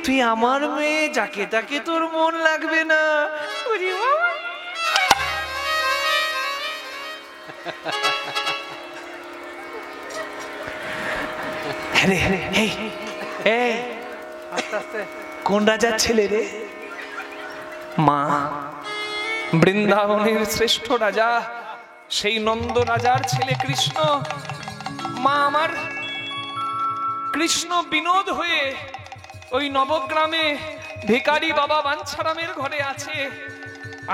তুই আমার মেয়ে, যাকে তাকে তোর মন লাগবে না। কোন রাজার ছেলে রে? মা, বৃন্দাবনের শ্রেষ্ঠ রাজা, সেই নন্দ রাজার ছেলে কৃষ্ণ। মা, আমার কৃষ্ণ বিনোদ হয়ে ওই নবগ্রামে ভিখারি বাবা বাঞ্ছারামের ঘরে আছে।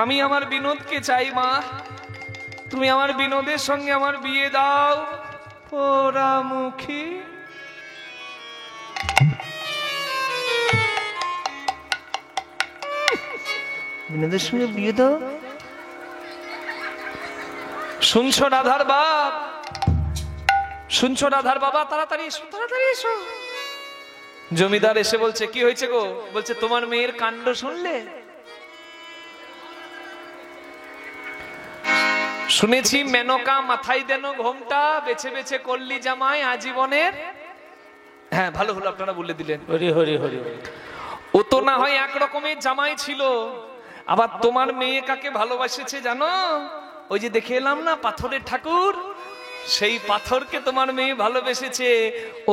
আমি আমার বিনোদকে চাই মা, তুমি আমার বিনোদের সঙ্গে আমার বিয়ে দাও। পোড়ামুখী বিনোদের সঙ্গে বিয়ে দাও। শুনছো রাধার বাপ, শুনছো রাধার বাবা, তাড়াতাড়ি এসো, তাড়াতাড়ি এসো। জমিদার এসে বলছে, কি হয়েছে গো? বলছে, তোমার মেয়ের কাণ্ড শুনলে? শুনেছি মেনকা মাথায় দেন ঘোমটা, বেছে বেছে করলি জামাই আজীবনের। হ্যাঁ, ভালো হলো আপনারা বলে দিলেন। হরি হরি হরি। ও তো না হয় একরকমের জামাই ছিল, আবার তোমার মেয়ে কাকে ভালোবাসেছে জানো? ওই যে দেখে এলাম না পাথরের ঠাকুর, সেই পাথরকে তোমার মেয়ে ভালোবেসেছে।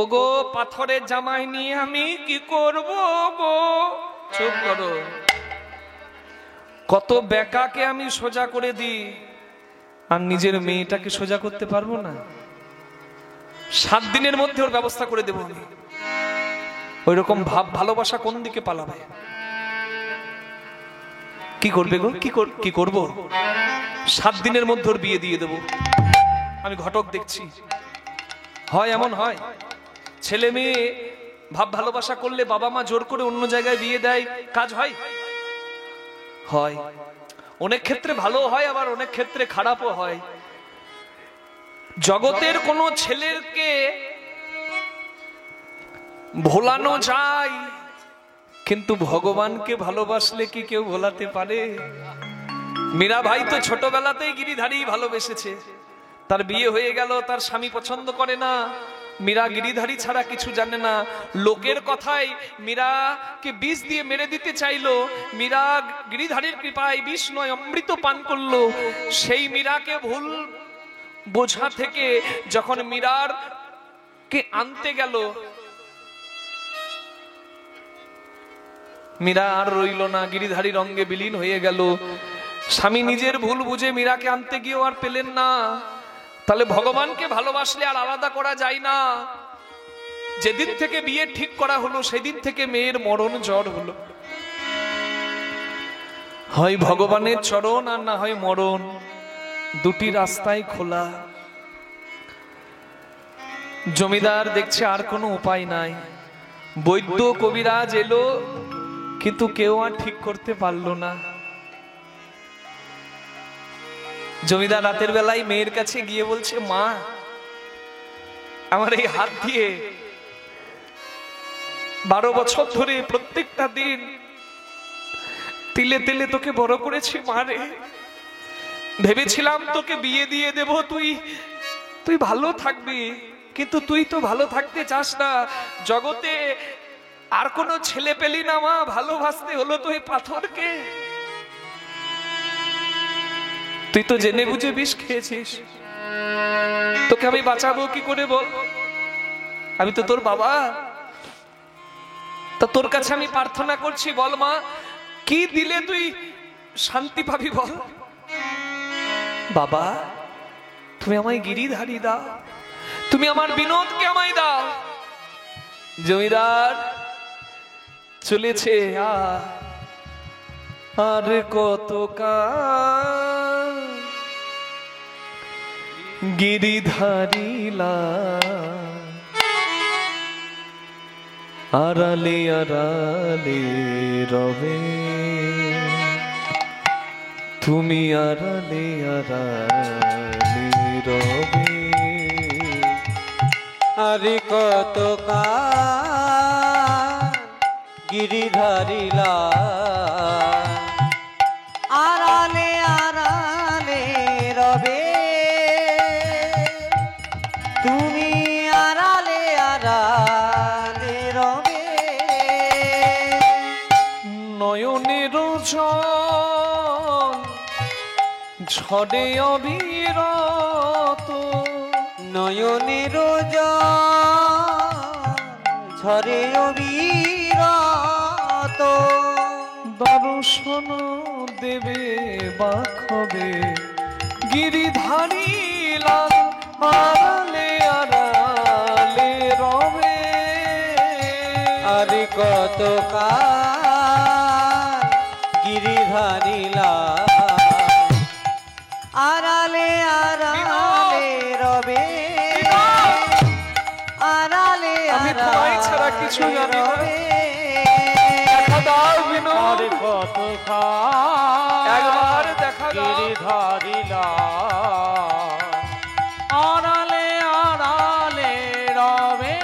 ওগো, পাথরের জামাই নিয়ে আমি কি করব গো? চুপ করো। কত বেকাকে আমি সোজা করে দিই, আর নিজের মেয়েটাকে সোজা করতে পারবো না। 7 দিনের মধ্যে ওর ব্যবস্থা করে দেবো আমি। ওই রকম ভাব ভালোবাসা কোন দিকে পালাবে? কি করবে গো? কি করব? 7 দিনের মধ্যে ওর বিয়ে দিয়ে দেবো আমি। ঘটক দেখছি, হয় এমন হয়, ছেলে মেয়ে ভাব ভালোবাসা করলে বাবা মা জোর করে অন্য জায়গায় বিয়ে দেয়, কাজ হয়। হয়, অনেক ক্ষেত্রে ভালো হয়, আবার অনেক ক্ষেত্রে খারাপও হয়। জগতের কোন ছেলেকে ভোলানো যায়, কিন্তু ভগবানকে ভালোবাসলে কি কেউ ভোলাতে পারে? মীরা ভাই তো ছোটবেলাতেই গিরিধারী ভালোবেসেছে, তার বিয়ে হয়ে গেল, তার স্বামী পছন্দ করে না। মীরা গিরিধারী ছাড়া কিছু জানে না। লোকের কথায় মীরাকে বিষ দিয়ে মেরে দিতে চাইলো, মীরা গিরিধারীর কৃপায় বিষ নয় অমৃত পান করলো। সেই মীরাকে ভুল বোঝা থেকে যখন মীরার কে আনতে গেল, মীরা আর রইল না, গিরিধারী রঙ্গে বিলীন হয়ে গেল। স্বামী নিজের ভুল বুঝে মীরাকে আনতে গিয়েও আর পেলেন না। তাহলে ভগবানকে ভালোবাসলে আর আলাদা করা যায় না। যেদিন থেকে বিয়ে ঠিক করা হলো, সেদিন থেকে মেয়ের মরণ জ্বর হলো। হয় ভগবানের চরণ, আর না হয় মরণ। দুটি রাস্তায় খোলা। জমিদার দেখছে আর কোনো উপায় নাই। বৈদ্য কবিরাজ এলো, কিন্তু কেউ আর ঠিক করতে পারলো না। জমিদার রাতের বেলায় মেয়ের কাছে গিয়ে বলছে, মা, আমার এই হাত দিয়ে 12 বছর ধরে প্রত্যেকটা দিন তিলে তিলে তোকে বড় করেছি মা রে। ভেবেছিলাম তোকে বিয়ে দিয়ে দেব, তুই ভালো থাকবি, কিন্তু তুই তো ভালো থাকতে চাস না। জগতে আর কোনো ছেলে পেলি না মা, ভালোবাসতে হলো তুই পাথরকে। তুই তো জেনে বুঝে বিষ খেয়েছিস, তোকে আমি বাঁচাবো কি করে বল? আমি তো তোর বাবা। তা তোর কাছে আমি প্রার্থনা করছি, বল মা, কি দিলে তুই শান্তি পাবি বল? বাবা, তুমি আমায় গিরিধারী দাও, তুমি আমার বিনোদকে আমায় দাও। জমিদার চলেছে আর কত কাল গিরিধারীলা, আড়ালে আড়ালে রবে, তুমি আড়ালে আড়ালে রবে। আরে কত কাল গিরিধারীলা, আড়ালে আড়ালে রবে, তুমি আড়ালে আড়ালে রবে। ঝড়ে অবিরত, নয়নের ঝরে অবিরত, দর্শন দেবে বাখবে গিরিধারী লাল, আড়ালে আড়ালে রবে। আর কত কাল গিরিধারী লাল, আড়ালে আড়ালে রবে, আড়ালে আমি তোমায় ছাড়া কিছু জানি না। দেখা দাও বিনু, আর কত কাল একবার দেখা দাও। গিরিধারী লাল, আড়ালে আড়ালে রবে,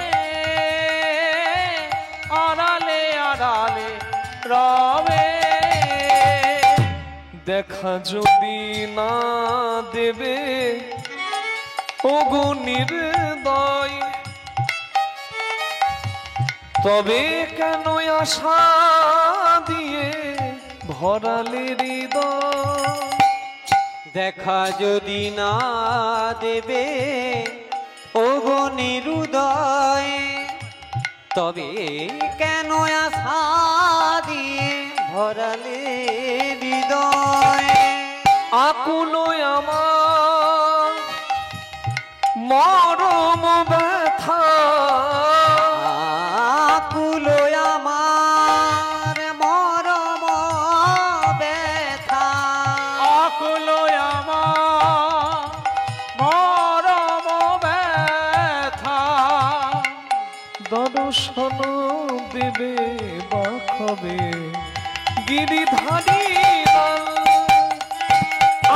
আড়ালে আড়ালে রবে। দেখা যদি না দেবে ওগো নির্দয়, তবে কেন আশা দিয়ে ভরালে হৃদয়। দেখা যদি না দেবে ওগো নিরুদয়, তবে কেন আশা দিয়ে ভরালে হৃদয়। আকুল আমার মরম ব্যথা, আকুল আমার মরম ব্যথা, আকুল আমার মরম ব্যথা, দর্শন দেবে বাখবে গিরিধারী লাল,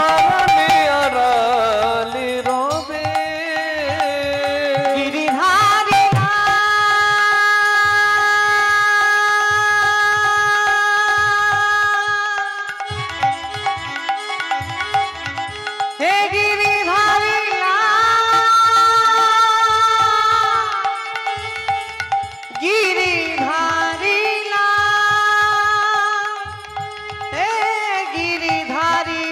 আড়ালে আড়ালে রবে। গিরিধারী হে গিরিধারী গিরিধারী হে গিরিধারী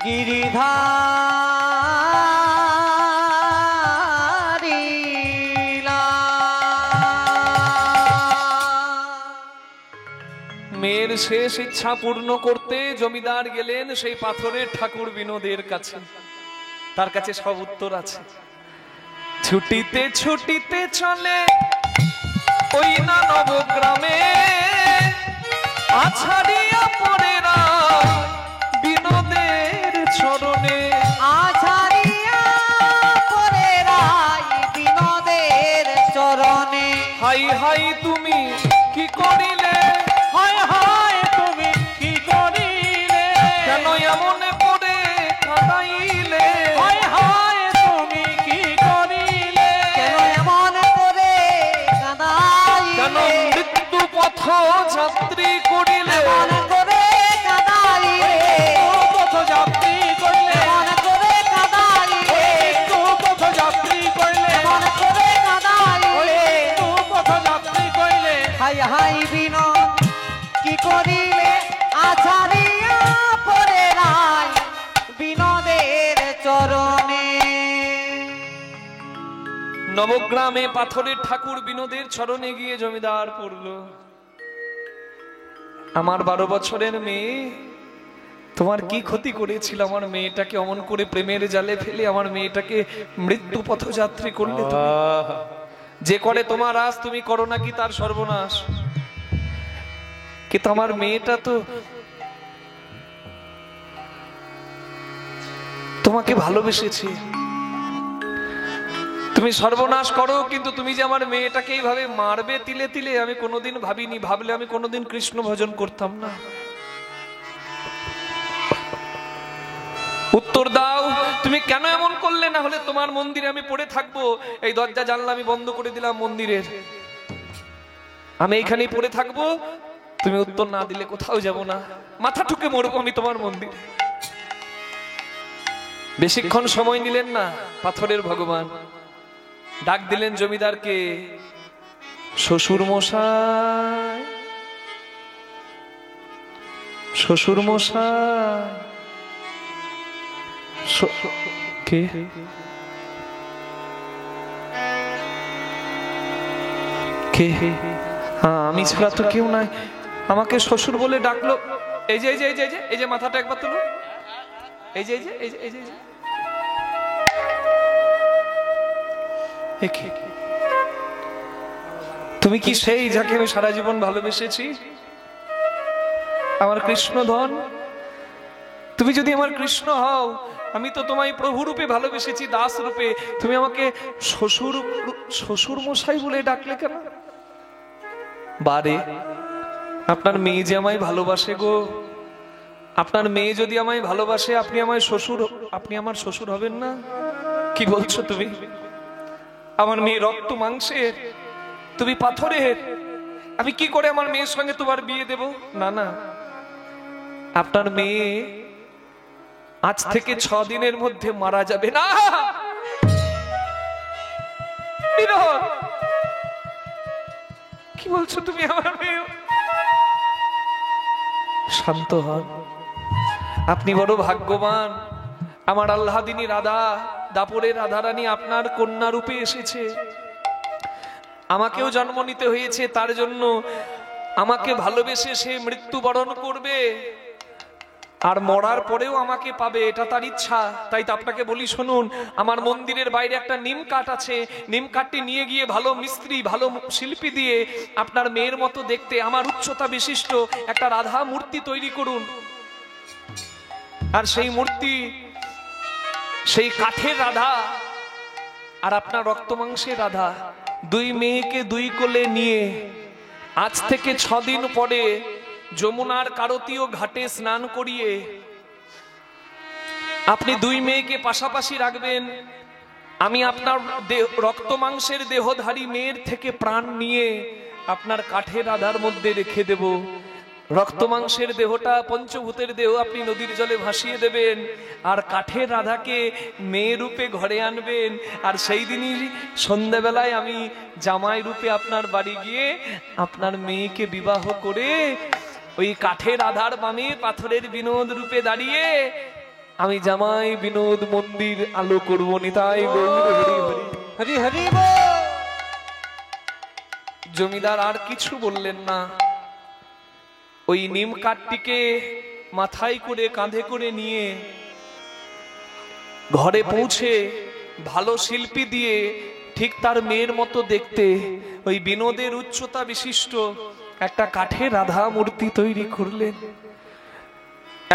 গিরিধারী মেয়ের শেষ ইচ্ছা পূর্ণ করতে জমিদার গেলেন সেই পাথরের ঠাকুর বিনোদের কাছে। তার কাছে সব উত্তর আছে। ছুটিতে ছুটিতে চলে ওই না নবগ্রামে, আছাড়িয়া পড়ে না বিনোদের চরণে। আছাড়িয়া পড়ে রাই বিনোদের চরণে। হাই হাই তুমি কি করিলে, হায় হায় তুমি কি করিলে, কেন এমন করে কাঁদাইলে। হায় হায় তুমি কি করিলে, কেন এমন করে কেন কাঁদাইলে, মৃত্যু পথ যাত্রী করিলে। এমন করে কাঁদাইলে, পথ যাত্রী করলে, এমন করে কাঁদাইলে, পথ যাত্রী করলে, এমন করে কাঁদাইলে। পথ যাত্রী করলে। হাই হাই বিনোদ কি করিলে, আছাড়িয়া পড়ে রাই বিনোদের চরণে। নবগ্রামে পাথরের ঠাকুর বিনোদের চরণে গিয়ে জমিদার পড়ল, আমার 12 বছরের মেয়ে, তোমার কি ক্ষতি করেছিল? আমার মেয়েটাকে অমন করে প্রেমের জালে ফেলে আমার মেয়েটাকে মৃত্যু পথযাত্রী করলে তুমি। যে করে তোমার আজ তুমি করো নাকি তার সর্বনাশ। কিন্তু আমার মেয়েটা তো তোমাকে ভালোবেসেছে, তুমি সর্বনাশ করো, কিন্তু তুমি যে আমার মেয়েটাকে এইভাবে মারবে তিলে তিলে, আমি কোনোদিন ভাবিনি। ভাবলে আমি কোনোদিন কৃষ্ণ ভজন করতাম না। উত্তর দাও, তুমি কেন এমন করলে? না হলে তোমার মন্দিরে আমি পড়ে থাকবো। এই দরজা জানলা আমি বন্ধ করে দিলাম মন্দিরের, আমি এইখানেই পড়ে থাকবো। তুমি উত্তর না দিলে কোথাও যাব না, মাথা ঠুকে মরবো আমি তোমার মন্দিরে। বেশিক্ষণ সময় নিলেন না পাথরের ভগবান, ডাক দিলেন জমিদারকে, শ্বশুর মশাই শ্বশুর মশাই কে? কে? হ্যাঁ, আমি ছাড়া তো কেউ নাই। আমাকে শ্বশুর বলে ডাকলো। এই যে এই যে এই যে এই যে মাথাটা একবার তুলো। এই যে এই যে এই যে এই যে তুমি কি সেই যাকে আমি সারা জীবন ভালোবেসেছি? আমার কৃষ্ণধন, তুমি যদি আমার কৃষ্ণ হও, আমি তো তোমায় প্রভু রূপে ভালোবেসেছি, দাস রূপে। তুমি আমাকে শ্বশুর শ্বশুর মশাই বলে ডাকলে কেন? বারে, আপনার মেয়ে যে আমায় ভালোবাসে গো, আপনার মেয়ে যদি আমায় ভালোবাসে, আপনি আমায় শ্বশুর, আপনি আমার শ্বশুর হবেন না? কি বলছো তুমি? আমার মেয়ে রক্ত মাংসের, তুমি পাথরের। আমি কি করে আমার মেয়ের সঙ্গে তোমার বিয়ে দেব? না না, আপনার মেয়ে আজ থেকে 6 দিনের মধ্যে মারা যাবে। না, কি বলছো তুমি? আমার মেয়ে, শান্ত হন। আপনি বড় ভাগ্যবান। আমার আল্লাদিনী রাধা, দাপরের রাধারানী আপনার কন্যা রূপে এসেছে। আমাকেও জন্ম নিতে হয়েছে, তার জন্য আমাকে ভালোবেসে সে মৃত্যুবরণ করবে, আর মরার পরেও আমাকে পাবে, এটা তার ইচ্ছা। তাই তো আপনাকে বলি, শুনুন, আমার মন্দিরের বাইরে একটা নিম কাঠ আছে, নিম কাঠটি নিয়ে গিয়ে ভালো মিস্ত্রি, ভালো শিল্পী দিয়ে আপনার মেয়ের মতো দেখতে, আমার উচ্চতা বিশিষ্ট একটা রাধা মূর্তি তৈরি করুন। আর সেই মূর্তি, সেই কাঠের রাধা আর আপনার রক্ত মাংসের রাধা, দুই মেয়েকে দুই কোলে নিয়ে আজ থেকে 6 দিন পরে যমুনার কারতীয় ঘাটে স্নান করিয়ে আপনি দুই মেয়েকে পাশাপাশি রাখবেন। আমি আপনার রক্ত মাংসের দেহধারী মেয়ের থেকে প্রাণ নিয়ে আপনার কাঠের রাধার মধ্যে রেখে দেব। রক্ত মাংসের দেহটা, পঞ্চভূতের দেহ, আপনি নদীর জলে ভাসিয়ে দেবেন, আর কাঠের রাধাকে মেয়ে রূপে ঘরে আনবেন। আর সেই দিনই সন্ধ্যাবেলায় আমি জামাই রূপে আপনার বাড়ি গিয়ে আপনার মেয়েকে বিবাহ করে ওই কাঠের রাধার বামে পাথরের বিনোদ রূপে দাঁড়িয়ে আমি জামাই বিনোদ মন্দির আলো করব। নিতাই গৌর হরি হরি হরি হরি। জমিদার আর কিছু বললেন না। ওই নিম কাঠটিকে মাথায় করে, কাঁধে করে নিয়ে ঘরে পৌঁছে ভালো শিল্পী দিয়ে ঠিক তার মেয়ের মতো দেখতে ওই বিনোদের উচ্চতা বিশিষ্ট একটা কাঠের রাধা মূর্তি তৈরি করলেন।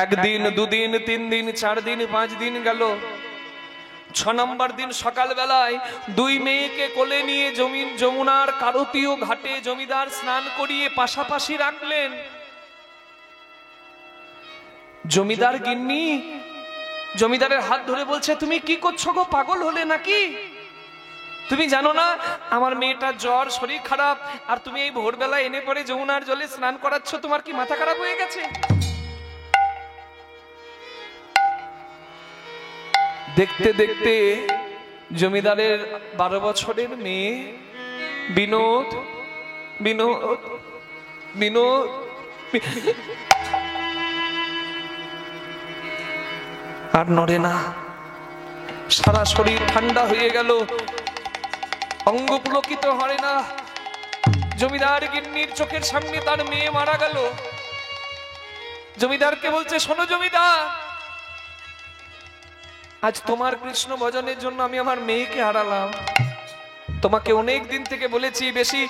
1 দিন, 2 দিন, 3 দিন, 4 দিন, 5 দিন গেল। 6 নম্বর দিন সকাল বেলায় দুই মেয়েকে কোলে নিয়ে যমুনার কারতীয় ঘাটে জমিদার স্নান করিয়ে পাশাপাশি রাখলেন। জমিদার গিন্নি জমিদারের হাত ধরে বলছে, তুমি কি করছো গো? পাগল হলে নাকি? তুমি জানো না আমার মেয়েটার জ্বর, শরীর খারাপ, আর তুমি এই ভোরবেলা এনে পরে যমুনার জলে স্নান করাচ্ছ? তোমার কি মাথা খারাপ হয়ে গেছে? দেখতে দেখতে জমিদারের 12 বছরের মেয়ে বিনোদ বিনোদ বিনোদ আর নড়ে না। সারা শরীর ঠান্ডা হয়ে গেল, অঙ্গ পুলকিত হয় না। জমিদার গিন্নির চোখের সামনে তার মেয়ে মারা গেল। জমিদারকে বলছে, শোনো জমিদার, আজ তোমার কৃষ্ণ ভজনের জন্য আমি আমার মেয়েকে হারালাম। তোমাকে অনেক দিন থেকে বলেছি বেশি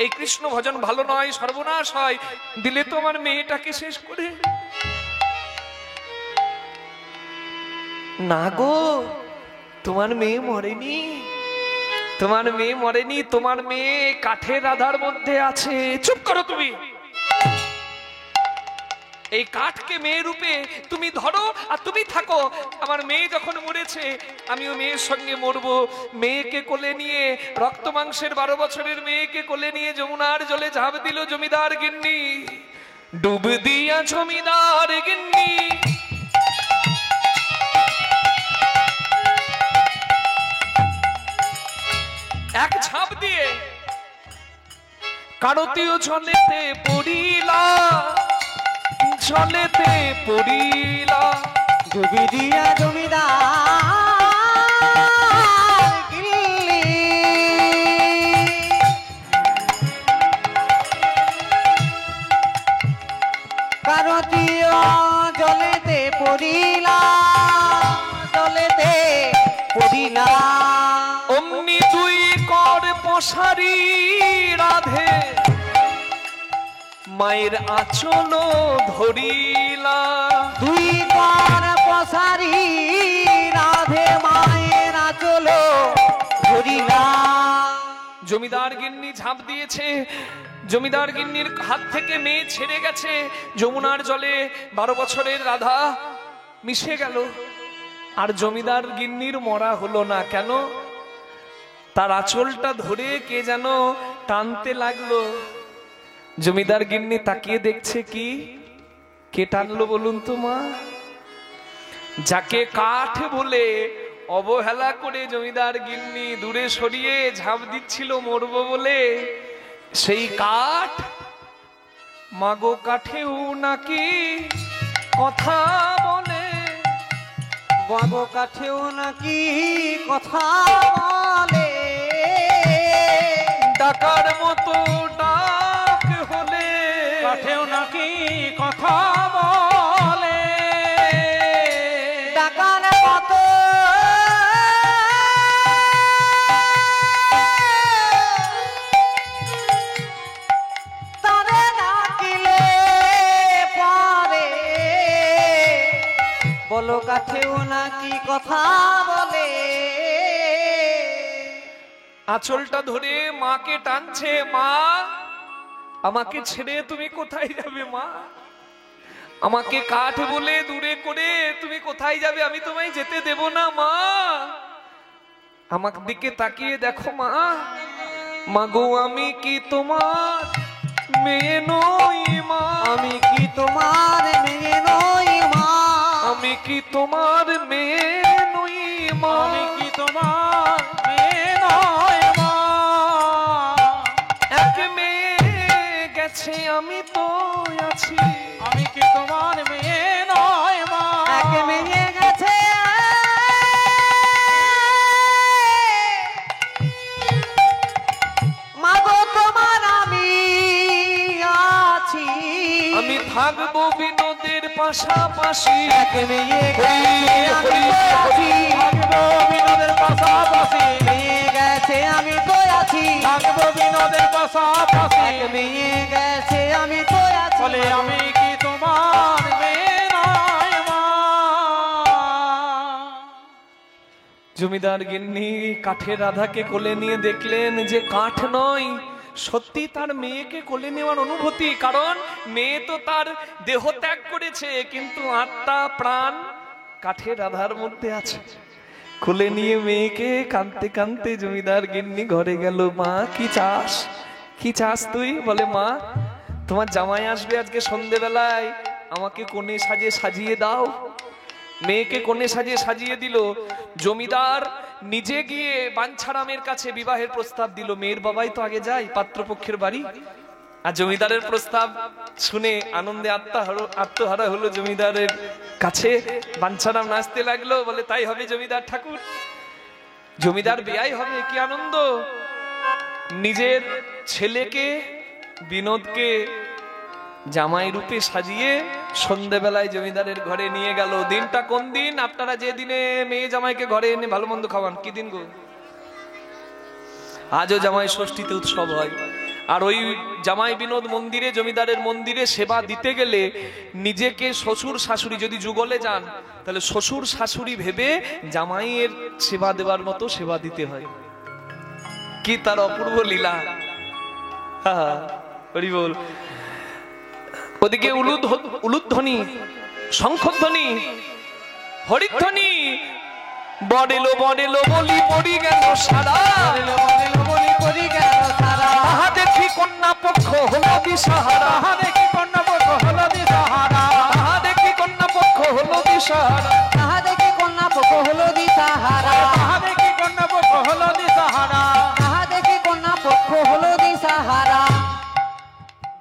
এই কৃষ্ণ ভজন ভালো নয়, সর্বনাশ হয়, দিলে তো আমার মেয়েটাকে শেষ করে। না গো, তোমার মেয়ে মরেনি, তোমার মেয়ে মরেনি, তোমার মেয়ে কাঠের রাধার মধ্যে আছে। চুপ করো তুমি। এই কাঠকে মেয়ে রূপে তুমি ধরো আর তুমি থাকো। আমার মেয়ে যখন মরেছে আমিও মেয়ের সঙ্গে মরবো। মেয়েকে কোলে নিয়ে, রক্ত মাংসের 12 বছরের মেয়েকে কোলে নিয়ে যমুনার জলে ঝাঁপ দিল জমিদার গিন্নি। ডুব দিয়া জমিদার গিন্নি, এক ঝাঁপ দিয়ে কারতীয় জলেতে পড়িলা। জলেতে পড়িলা। ডুবি দিয়া জমিদার গিল্লি কারতীয় জলেতে পড়িলা, জলেতে পড়িলা। অমনি দুই কর পশারি রাধে মায়ের আঁচল ধরিলা। দুই কর পশারি রাধে মায়ের আঁচল ধরিলা। জমিদার গিন্নি ঝাঁপ দিয়েছে, জমিদার গিন্নির হাত থেকে মেয়ে ছেড়ে গেছে, যমুনার জলে 12 বছরের রাধা মিশে গেল। আর জমিদার গিন্নির মরা হলো না। কেন? তার আঁচলটা ধরে কে যেন টানতে লাগলো। জমিদার গিন্নি তাকিয়ে দেখছে, কি কে টানলো বলুন তো মা? যাকে কাঠ বলে অবহেলা করে জমিদার গিন্নি দূরে সরিয়ে ঝাঁপ দিচ্ছিল মরবো বলে, সেই কাঠ মাগো কাঠেও নাকি কথা বলে। বাগো কাঠেও নাকি কথা বলে। ডাকার মতো ডাক হলে কাঠেও নাকি কথা বলে। ডাকার মতো তারে ডাকিলে পরে বলো কাঠেও নাকি কথা বলে। আঁচলটা ধরে মাকে টানছে, মা আমাকে ছেড়ে তুমি কোথায় যাবে মা? আমাকে কাঠ বলে দূরে করে তুমি কোথায় যাবে? আমি তোমায় যেতে দেব না মা। আমার দিকে তাকিয়ে দেখো মা। মাগো আমি কি তোমার মেয়ে নই মা? আমি কি তোমার মেয়ে নই মা? আমি কি তোমার মেয়ে নই মা? আমি কি তোমার মেয়ে নয় মা? এক মেয়ে গেছে আমি তো আছি। আমি কি তোমার মেয়ে নয় মা? এক মেয়ে গেছে মাগো তোমার আমি আছি। আমি থাকবো বিনোদের পাশাপাশি। এক মেয়ে গেছে আমি তো আছি। থাকবো বিনোদের পাশাপাশি। মেয়ে গেছে আমি তো আছি। থাকবো বিনোদের পাশাপাশি। এক মেয়ে গেছে আমি তো আছি। বলে আমি কি তোমার মেয়ে নয় মা? জমিদার গিন্নি কাঠের রাধাকে কোলে নিয়ে দেখলেন যে কাঠ নয়, সত্যি তার মেয়েকে কোলে নেওয়ার অনুভূতি। কারণ মেয়ে তো তার দেহ ত্যাগ করেছে, কিন্তু আত্মা প্রাণ কাঠের রাধার মধ্যে আছে। কোলে নিয়ে মেয়েকে কাঁদতে কাঁদতে জমিদার গিন্নি ঘরে গেল। মা কি চাস, কি চাস তুই? বলে মা তোমার জামাই আসবে আজকে সন্ধেবেলায়, আমাকে কোণে সাজিয়ে দাও। মেয়েকে কোণে সাজিয়ে দিল। জমিদার নিজে গিয়ে বাঞ্ছারামের কাছে বিবাহের প্রস্তাব দিল। মেয়ের বাবাই তো আগে যায় পাত্রপক্ষের বাড়ি। আর জমিদারের প্রস্তাব শুনে আনন্দে আত্মহারা হলো জমিদারের কাছে। বাঞ্ছারাম নাচতে লাগলো, বলে তাই হবে জমিদার ঠাকুর, জমিদার বেয়াই হবে, কি আনন্দ। নিজের ছেলেকে বিনোদকে জামাই রূপে সাজিয়ে সন্ধ্যেবেলায় জমিদারের ঘরে নিয়ে গেল। দিনটা কোন দিন? আপনারা যে দিনে মেয়ে জামাইকে ঘরে এনে ভালো মন্দ খাওয়ান, কি দিন গো? আজও জামাই ষষ্ঠীতে উৎসব হয়। আর ওই জামাই বিনোদ মন্দিরে, জমিদারের মন্দিরে সেবা দিতে গেলে নিজেকে শ্বশুর শাশুড়ি, যদি যুগলে যান তাহলে শ্বশুর শাশুড়ি ভেবে জামাইয়ের সেবা দেওয়ার মতো সেবা দিতে হয়। কি তার অপূর্ব লীলা! হরি বল। ওদিকে উলুধ্বনি, শঙ্খধ্বনি, হরিধ্বনি, বড়েলো বড়েলো বলি পড়ি গেল সারা। তাহা দেখি কন্যা পক্ষ হলো দিশাহারা। তাহা দেখি কন্যা পক্ষ হলো দিশাহারা। তাহা দেখি কন্যা পক্ষ হলো দিশাহারা। তাহা দেখি কন্যা পক্ষ হলো দিশাহারা। তাহা দেখি কন্যা পক্ষ হলো দিশাহারা। তাহা দেখি কন্যা পক্ষ হলো দিশাহারা।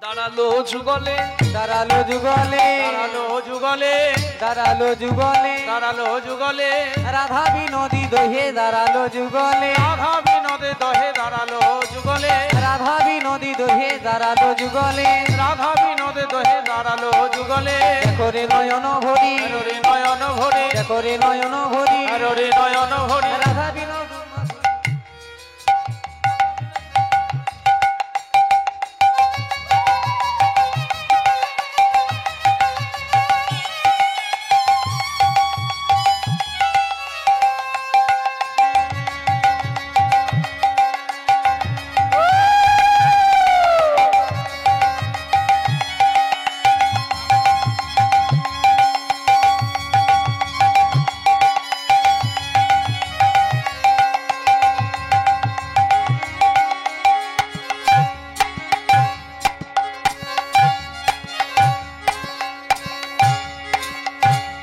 দাঁড়ালো দাঁড়ালো যুগলে দাঁড়ালো যুগলে দাঁড়ালো যুগলে দাঁড়ালো যুগলে দাঁড়ালো যুগলে রাধা বিনোদী দোহে দাঁড়ালো যুগলে রাধা বিনোদে দহে দাঁড়ালো যুগলে রাধা বিনোদী দোহে দাঁড়ালো যুগলে রাধা বিনোদে দহে দাঁড়ালো যুগলে করে নয়ন ভরি রে নয়ন ভরে করে নয়ন ভরি রে নয়ন ভরে রাধা বিনোদ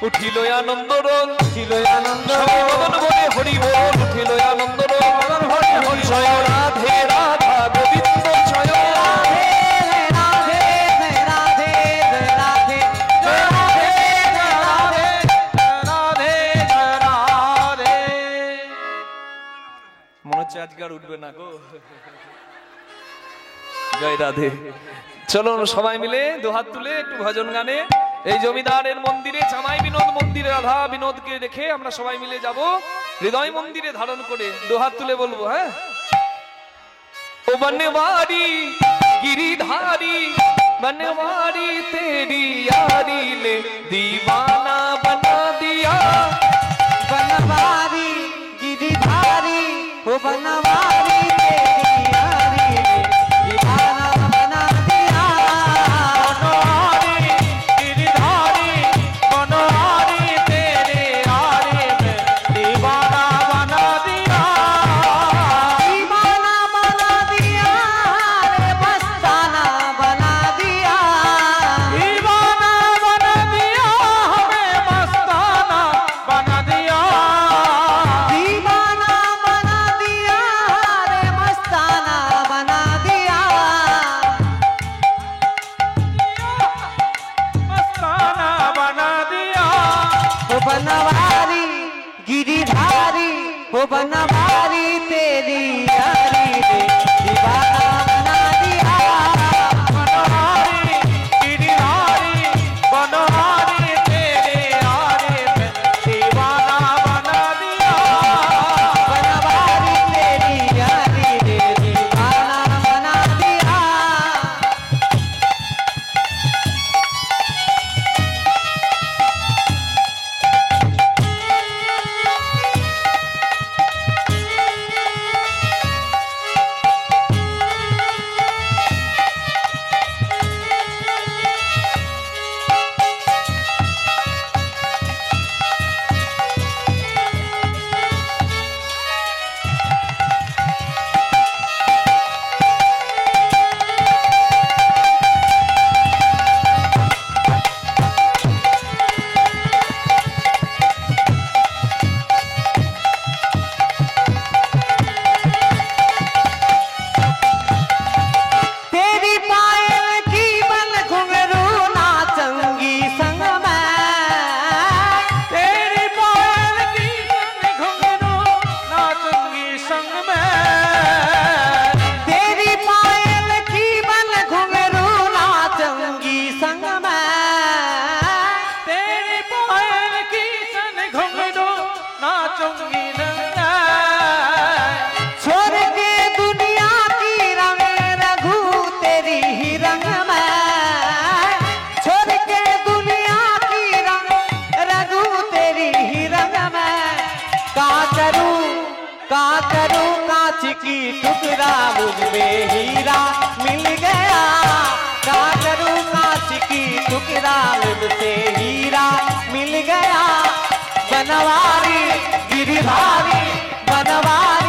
উঠিল আনন্দ রোল ছিল আনন্দ সবে মদন বলে হরি বল উঠিল আনন্দ রোল হরি হরি জয় রাধে রাধা গোবিন্দ জয় রাধে রাধে রাধে রাধে জয় রাধে জয় রাধে রাধে জয় রাধে মনে হচ্ছে আজকে আর উঠবে না গো জয় রাধে চলো সবাই মিলে দুহাত তুলে একটু ভজন গানে এই জমিদারের মন্দিরে জামাই বিনোদ মন্দিরে রাধা বিনোদকে রেখে আমরা সবাই মিলে যাব হৃদয় মন্দিরে ধারণ করে দুহাত তুলে বলবো হ্যাঁ ও বনवारी गिरिधारी बनवारी तेरी यारी ले दीवाना बना दिया बनवारी गिरिधारी हो बनवारी तेरी यारी दीवाना बना दिया बनवारी गिरिधारी बनवारी तेरे यारी में दीवाना बना दिया दीवाना बना दिया रे मस्ताना बना दिया दीवाना बना दिया हमें मस्ताना बना दिया दीवाना बना दिया रे मस्ताना बना दिया मस्ताना बना दिया हो बनवारी गिरिधारी हो बनवारी तेरी यारी रे दीवाना बना दिया बनवारी गिरिधारी बनवारी तेरे यारी में दीवाना बना दिया बनवारी तेरी यारी रे दीवाना बना दिया तेरी पायल की बन घुंघरू नाचंगी संग में तेरी पायल की संग घुंघरू नाचूंगी संग में तेरी पायल की बन घुंघरू नाचंगी संग में तेरी पायल की संग घुंघरू नाचूंगी संग में छोड़ के दुनिया की रंग रघु तेरी ही रंग में छोड़ के दुनिया की रंग रघु तेरी ही रंग में का करूं कांच की टुकड़ा मुझमें हीरा मिल गया का करूं कांच की टुकड़ा मुझसे हीरा मिल गया बनवारी गिरिधारी बनवारी